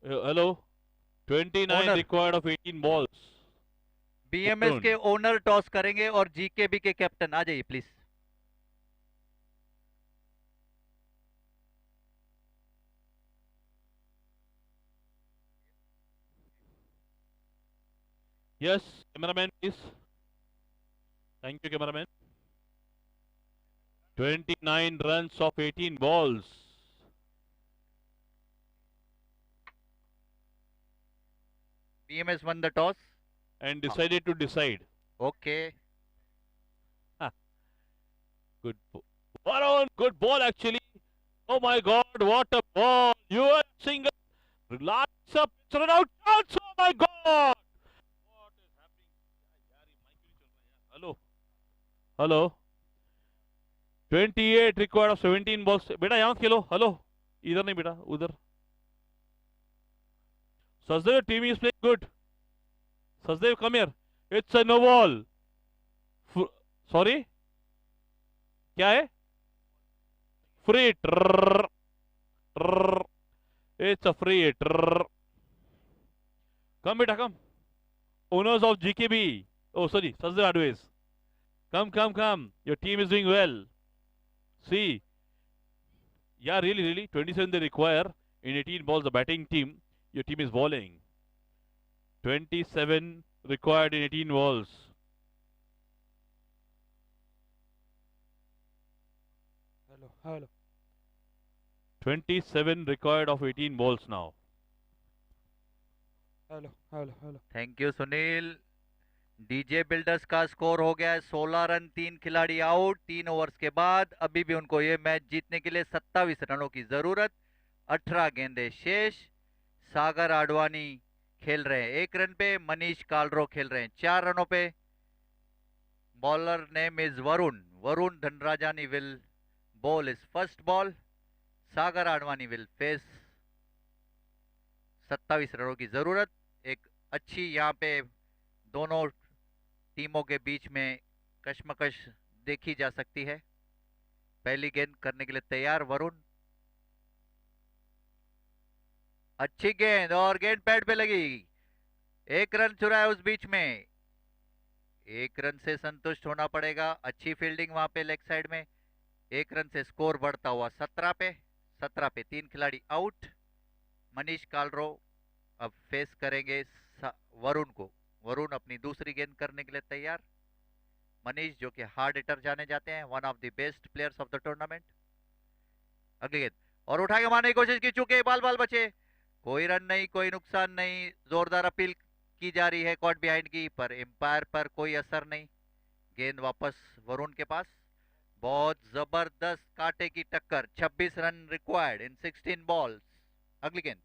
Hello, 29 Owner. required of 18 balls. BMS Captain. के ओनर टॉस करेंगे और GKB के कैप्टन आ जाइए please. Yes, cameraman please. Thank you cameraman. 29 runs of 18 balls. BMS won the toss And decided to decide. Okay. Good. Varun, good ball actually. Oh my God, what a ball! You are single. Relax up. It's run out. Chance. Oh my God! What is happening? Hello. Hello. 28 required of 17 balls. बेटा यहाँ मत खेलो. Hello. इधर नहीं बेटा, उधर. Sachdev, team is playing good. Sachdev, come here. It's a no ball. Sorry. क्या है? Free. It's a free. Come बेटा, come. Owners of GKB. Oh sorry, Sachdev Adways. Come. Your team is doing well. See. Yeah, really. 27 they require. In 18 balls, the batting team. Your team is bowling. 27 required in 18 balls. Hello 27 required of 18 balls now. Hello thank you Sunil. DJ builders का स्कोर हो गया है 16 रन, 3 खिलाड़ी आउट 3 ओवर्स के बाद। अभी भी उनको ये मैच जीतने के लिए 27 रनों की जरूरत। 18 गेंदें शेष। सागर आडवाणी खेल रहे हैं। 1 रन पे मनीष कालरो खेल रहे हैं। 4 रनों पे bowler name is Varun Dhanrajani will ball is first ball. Sagar Advani will face. 27 रनों की जरूरत। एक अच्छी यहाँ पे दोनों टीमों के बीच में कशमकश देखी जा सकती है। पहली गेंद करने के लिए तैयार वरुण। अच्छी गेंद और गेंद पैड पे लगी। 1 रन चुरा है उस बीच में। 1 रन से संतुष्ट होना पड़ेगा। अच्छी फील्डिंग वहां पे लेग साइड में। 1 रन से स्कोर बढ़ता हुआ 17 पे। 17 पे 3 खिलाड़ी आउट। मनीष कालरो अब फेस करेंगे वरुण को। वरुण अपनी दूसरी गेंद करने के लिए तैयार। मनीष जो कि हार्ड हिटर जाने जाते हैं, one of the best players of the tournament. अगली गेंद और उठा के मारने की कोशिश की, चूंकि बाल बाल बचे। कोई रन नहीं, कोई नुकसान नहीं। जोरदार अपील की जा रही है कॉट बिहाइंड की, पर एम्पायर पर कोई असर नहीं। गेंद वापस वरुण के पास। बहुत जबरदस्त कांटे की टक्कर। 26 रन रिक्वायर्ड इन 16 बॉल्स। अगली गेंद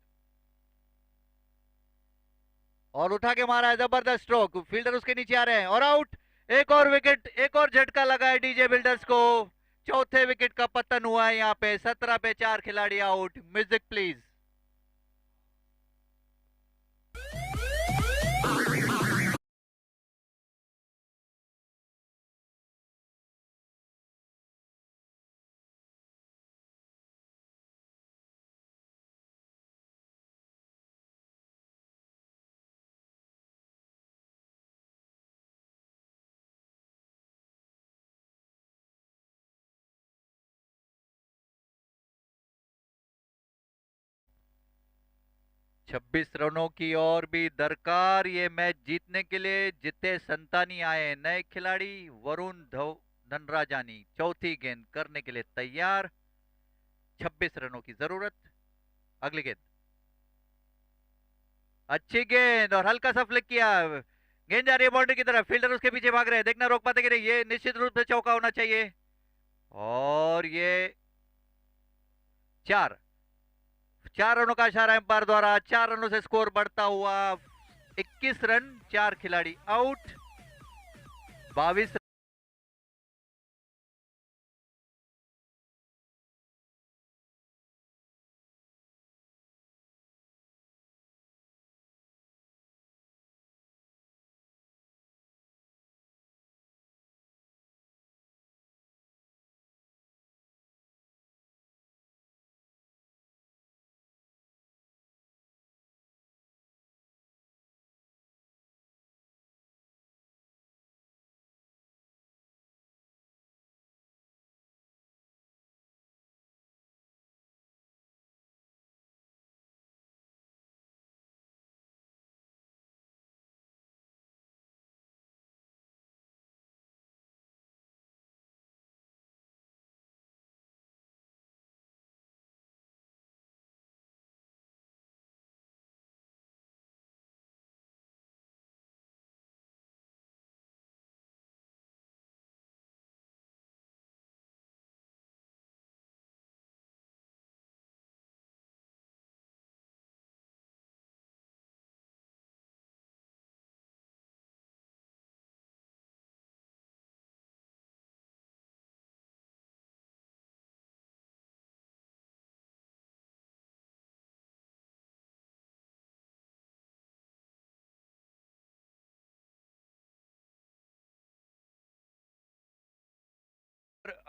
और उठा के मारा है, जबरदस्त स्ट्रोक। फील्डर उसके नीचे आ रहे हैं और आउट। एक और विकेट, एक और झटका लगा है डीजे बिल्डर्स को। चौथे विकेट का पतन हुआ है यहाँ पे। 17 पे 4 खिलाड़ी आउट। Music please. छब्बीस रनों की और भी दरकार ये मैच जीतने के लिए। जिते संतानी आए नए खिलाड़ी वरुण धनराजानी चौथी गेंद करने के लिए तैयार। 26 रनों की जरूरत। अगली गेंद अच्छी गेंद और हल्का सा फ्लिक किया। गेंद जा रही है बाउंड्री की तरफ। फील्डर उसके पीछे भाग रहे हैं, देखना रोक पाते कि नहीं। ये निश्चित रूप से चौका होना चाहिए। और ये 4 रनों का इशारा एम्पायर द्वारा। 4 रनों से स्कोर बढ़ता हुआ 21 रन। 4 खिलाड़ी आउट। 22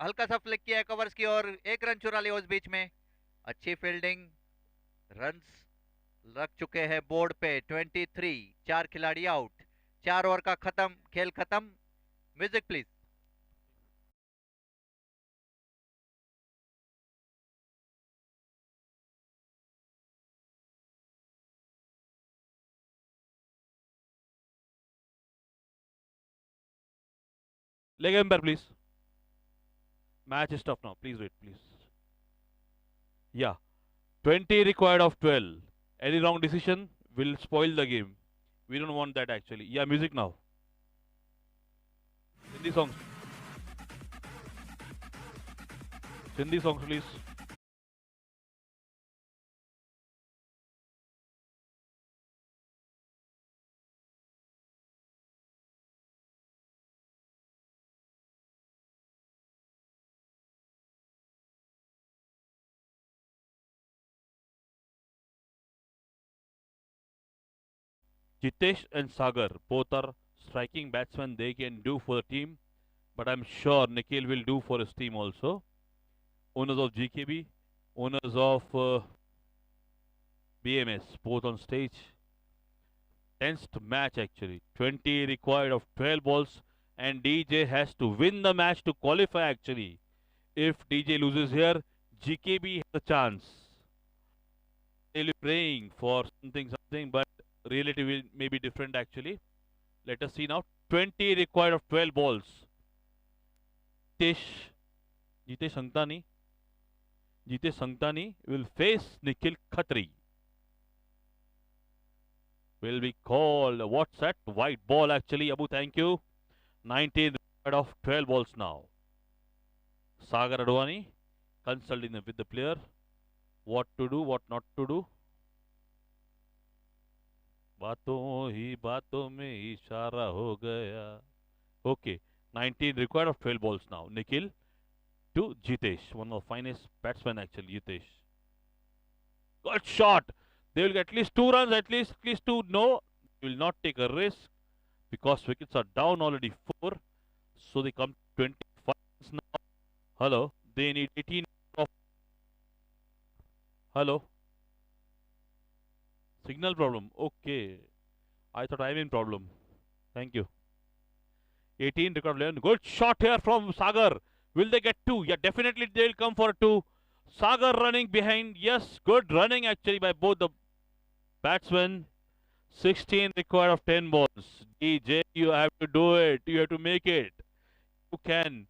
हल्का सा फ्लिक किया है कवर्स की और 1 रन चुरा लिया उस बीच में। अच्छी फील्डिंग। रन्स लग चुके हैं बोर्ड पे 23। 4 खिलाड़ी आउट। 4 ओवर का खत्म, खेल खत्म। Music please. Leg umpire, please. Match is tough now. Please wait, please. Yeah. 20 required of 12. Any wrong decision will spoil the game. We don't want that actually. Yeah, music now. Hindi songs. Hindi songs, please. Jitesh and Sagar both are striking batsmen. They can do for the team, but I'm sure Nikhil will do for his team also. Owners of GKB, owners of BMS, both on stage. Tensed match actually. 20 required of 12 balls, and DJ has to win the match to qualify actually. If DJ loses here, GKB has a chance. They'll be praying for something, but reality may be different actually. Let us see now. 20 required of 12 balls. Jitesh, Jitesh Sangtani. Jitesh Sangtani will face Nikhil Khatri. Will be called what's that? White ball actually. Abu, thank you. 19 required of 12 balls now. Sagar Advani consulting with the player. What to do, what not to do. बातों ही बातों में इशारा हो गया. Okay, 19 required of 12 balls now. Nikhil to Jitesh, one of the finest batsmen actually. Jitesh, good shot. They will get at least 2 runs, at least 2. No, will not take a risk because wickets are down already 4. So they come 25 runs now. Hello, they need 18 of. Hello. Signal problem. Okay. I thought I'm in problem. Thank you. 18 record 11. Good shot here from Sagar. Will they get 2? Yeah, definitely they will come for 2. Sagar running behind. Yes, good running actually by both the batsmen. 16 required of 10 balls. DJ, you have to do it. You have to make it. You can.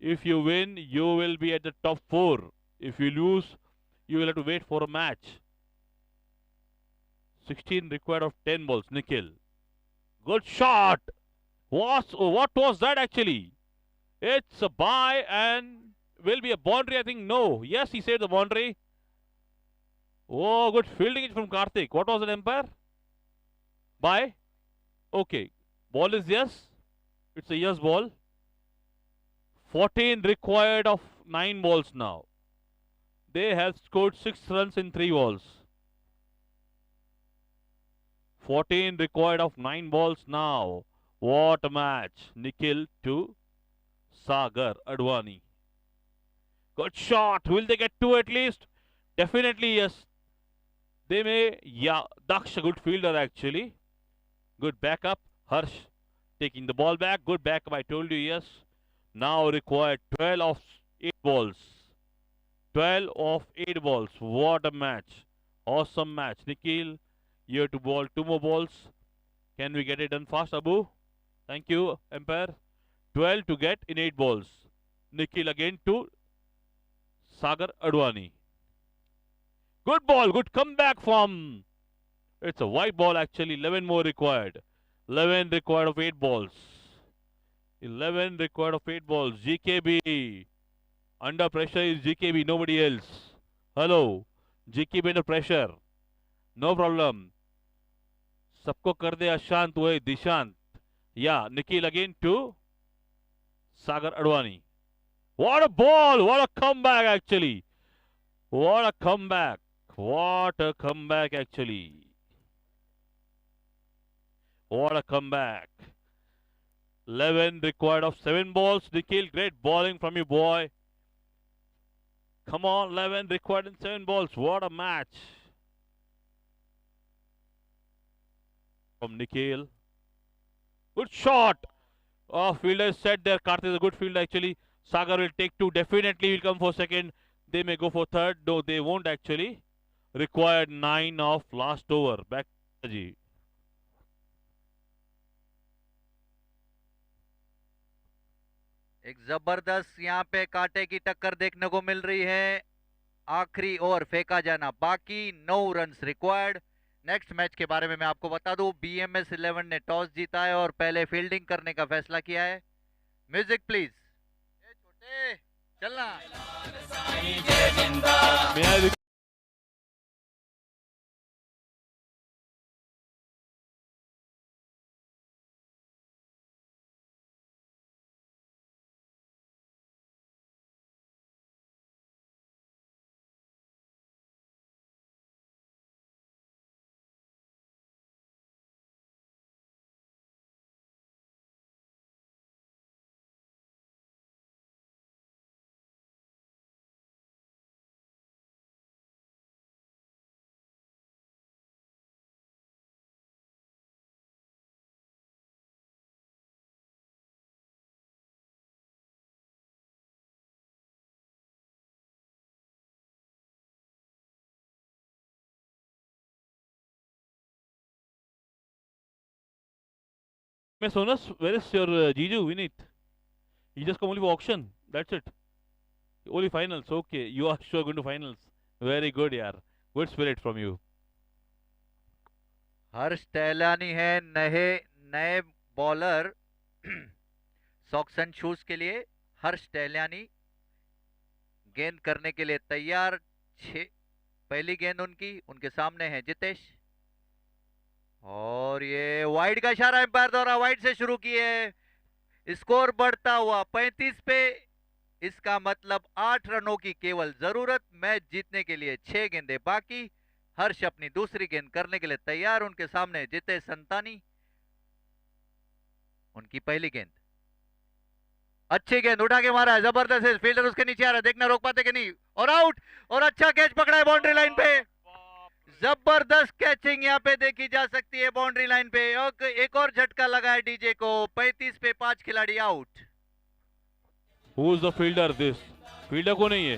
If you win, you will be at the top 4. If you lose, you will have to wait for a match. 16 required of 10 balls. Nikhil. Good shot. What was that actually? It's a bye and will be a boundary, I think. No. Yes, he saved the boundary. Oh, good fielding from Karthik. What was the umpire? Bye. Okay. Ball is yes. It's a yes ball. 14 required of 9 balls now. They have scored 6 runs in 3 balls. 14 required of 9 balls now. What a match. Nikhil to Sagar Advani. Good shot. Will they get 2 at least? Definitely yes. They may. Yeah, Daksh, a good fielder actually. Good backup. Harsh taking the ball back. Good backup, I told you, yes. Now required 12 of 8 balls. 12 of 8 balls. What a match. Awesome match. Nikhil, you have to bowl 2 more balls. Can we get it done fast, Abu? Thank you, umpire. 12 to get in 8 balls. Nikhil again to Sagar Advani. Good ball. Good comeback from. It's a white ball actually. 11 more required. 11 required of 8 balls. 11 required of 8 balls. GKB. Under pressure is GKB. Nobody else. Hello. GKB under pressure. No problem. सबको कर दे अशांत हुए Dishant. Yeah, Nikhil again to Sagar Advani. What a ball! What a comeback actually! What a comeback! What a comeback actually! What a comeback! 11 required of 7 balls. Nikhil, great bowling from you, boy. Come on, 11 required in 7 balls. What a match! From Nikhil. Good shot. Oh, fielder said there. Karthik is a good fielder actually. Sagar will take 2. Definitely will come for second. They may go for third. No, they won't actually. Required 9 of last over. Back to Ji. एक जबरदस्त यहाँ पे कांटे की टक्कर देखने को मिल रही है. आखिरी ओवर फेंका जाना बाकी. 9 रन्स रिक्वायर्ड. नेक्स्ट मैच के बारे में मैं आपको बता दूं. BMS 11 ने टॉस जीता है और पहले फील्डिंग करने का फैसला किया है. Music please. छोटे चलना. Miss Sonas, where is your Jiju Vinit? He just come only for auction. That's it. Only finals. Okay, you are sure going to finals. Very good, yaar. Good spirit from you. हर्ष टहलानी है नए बॉलर सॉक्स एंड शूज के लिए। हर्ष टहलानी गेंद करने के लिए तैयार। पहली गेंद उनके सामने है जितेश, और ये वाइड का इशारा एम्पायर द्वारा, वाइड से शुरू किए। स्कोर बढ़ता हुआ 35 पे। इसका मतलब 8 रनों की केवल जरूरत मैच जीतने के लिए। 6 गेंदें बाकी। हर्ष अपनी दूसरी गेंद करने के लिए तैयार। उनके सामने जितेश संतानी, उनकी पहली गेंद। अच्छी गेंद उठा के मारा है, जबरदस्त। फील्डर उसके नीचे आ रहा है, देखना रोक पाते कि नहीं। और आउट, और अच्छा कैच पकड़ा है बाउंड्री लाइन पे। जबरदस्त कैचिंग यहाँ पे देखी जा सकती है बाउंड्री लाइन पे। एक और झटका लगा है डीजे को। 35 पे 5 खिलाड़ी out. Who is the fielder? This fielder को नहीं है,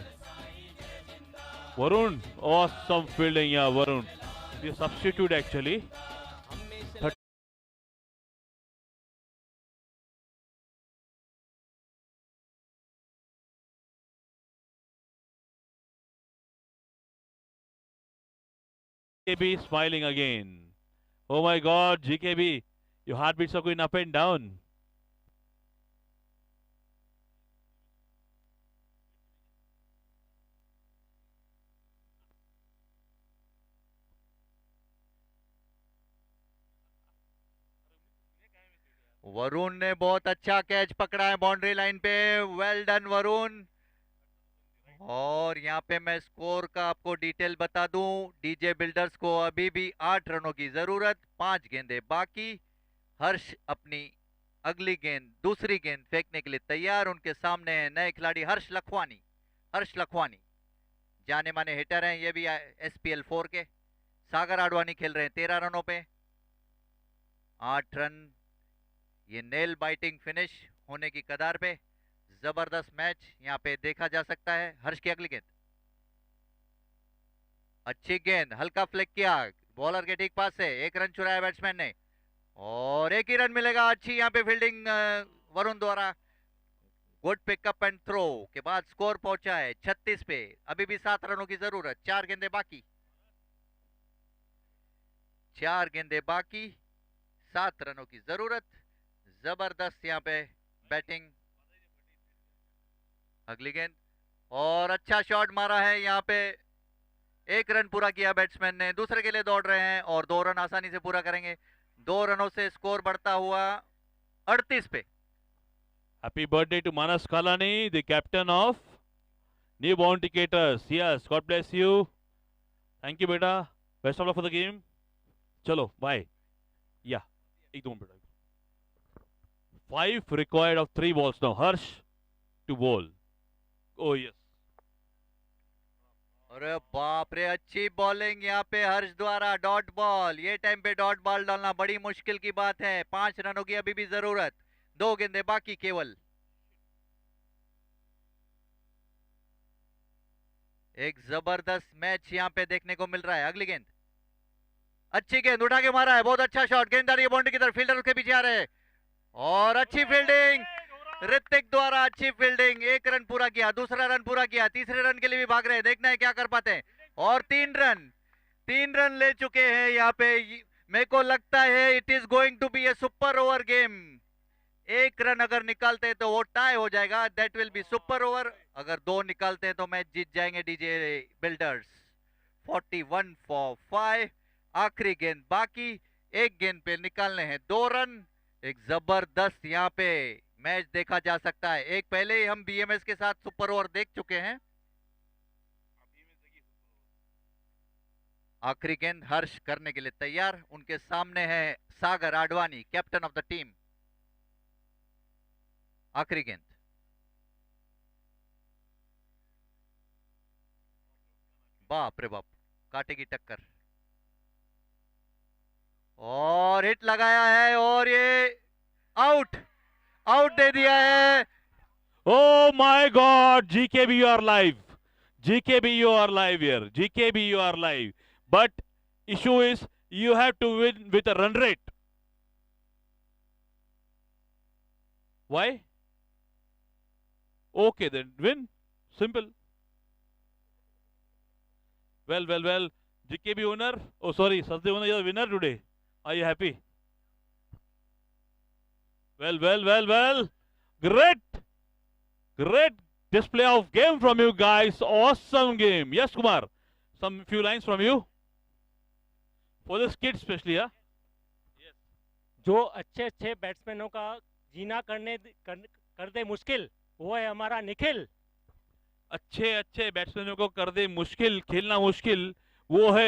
Varun. Awesome fielding, yeah, Varun. The substitute actually. GKB smiling again. Oh my God, GKB, your heartbeats are going up and down. Varun ने बहुत अच्छा कैच पकड़ा है बाउंड्री लाइन पे। Well done Varun. और यहाँ पे मैं स्कोर का आपको डिटेल बता दूं। डीजे बिल्डर्स को अभी भी 8 रनों की जरूरत, 5 गेंदें बाकी। हर्ष अपनी अगली गेंद, दूसरी गेंद फेंकने के लिए तैयार। उनके सामने है नए खिलाड़ी हर्ष लखवानी। हर्ष लखवानी जाने माने हिटर हैं, ये भी SPL 4 के। सागर आडवाणी खेल रहे हैं 13 रनों पे, 8 रन। ये नेल बाइटिंग फिनिश होने की कगार पे। जबरदस्त मैच यहाँ पे देखा जा सकता है। हर्ष की अगली गेंद, अच्छी गेंद, हल्का फ्लिक किया, बॉलर के ठीक पास से 1 रन चुराया बैट्समैन ने, और 1 ही रन मिलेगा। अच्छी यहाँ पे फील्डिंग वरुण द्वारा। गुड पिकअप एंड थ्रो के बाद स्कोर पहुंचा है 36 पे। अभी भी 7 रनों की जरूरत, 4 गेंदें बाकी। 4 गेंदें बाकी, 7 रनों की जरूरत। जबरदस्त यहाँ पे बैटिंग। अगली गेंद, और अच्छा शॉट मारा है यहाँ पे। 1 रन पूरा किया बैट्समैन ने। दूसरे के लिए दौड़ रहे हैं और 2 रन आसानी से पूरा करेंगे। 2 रनों से स्कोर बढ़ता हुआ 38 पे। Happy birthday to Manas Kalani, the captain of New Bound Cricketers. Yes, God bless you. Thank you, beta. Best of luck for the game. Chalo, bye. Yeah, एक दो बेटा। 5 required of 3 balls now. Harsh to bowl. Oh yes. अरे बाप रे, अच्छी बॉलिंग यहाँ पे हर्ष द्वारा। डॉट बॉल, ये टाइम पे डॉट बॉल डालना बड़ी मुश्किल की बात है। 5 रनों की अभी भी जरूरत, 2 गेंदें बाकी केवल। एक जबरदस्त मैच यहाँ पे देखने को मिल रहा है। अगली गेंद, अच्छी गेंद उठा के मारा है, बहुत अच्छा शॉट। गेंददार बाउंड्री की तरफ, फील्डर उसके पीछे आ रहे हैं, और अच्छी फील्डिंग ऋतिक द्वारा। अच्छी फील्डिंग, 1 रन पूरा किया, दूसरा रन पूरा किया, तीसरे रन के लिए भी भाग रहे हैं। देखना है क्या कर पाते हैं। और 3 रन ले चुके हैं यहाँ पे। मेरे को लगता है it is going to be a super over game. 1 run अगर निकालते हैं तो वो टाई हो जाएगा, that will be super over. अगर 2 निकालते हैं तो मैच जीत जाएंगे डीजे बिल्डर्स। 41 फॉर 5। आखिरी गेंद बाकी, 1 गेंद पे निकालने हैं 2 रन। एक जबरदस्त यहाँ पे मैच देखा जा सकता है। एक पहले ही हम BMS के साथ सुपर ओवर देख चुके हैं। आखिरी गेंद हर्ष करने के लिए तैयार। उनके सामने है Sagar Advani, captain of the team. आखिरी गेंद, बाप रे बाप, काटे की टक्कर, और हिट लगाया है, और ये आउट दे दिया है। Oh my God, GKB, you are live. GKB, you are live here. GKB, you are live. But issue is you have to win with a run rate. Why? Okay, then win. Simple. Well. GKB owner. Oh, sorry, Sasdev owner, you're the winner today. Are you happy? Well. Great display of game from you guys. Awesome game. Yes, Kumar. Some few lines from you. For this kid especially, yeah? जो अच्छे अच्छे बैट्समैनों का जीना कर दे मुश्किल, वो है हमारा निखिल। अच्छे बैट्समैनों को कर दे मुश्किल, खेलना मुश्किल, वो है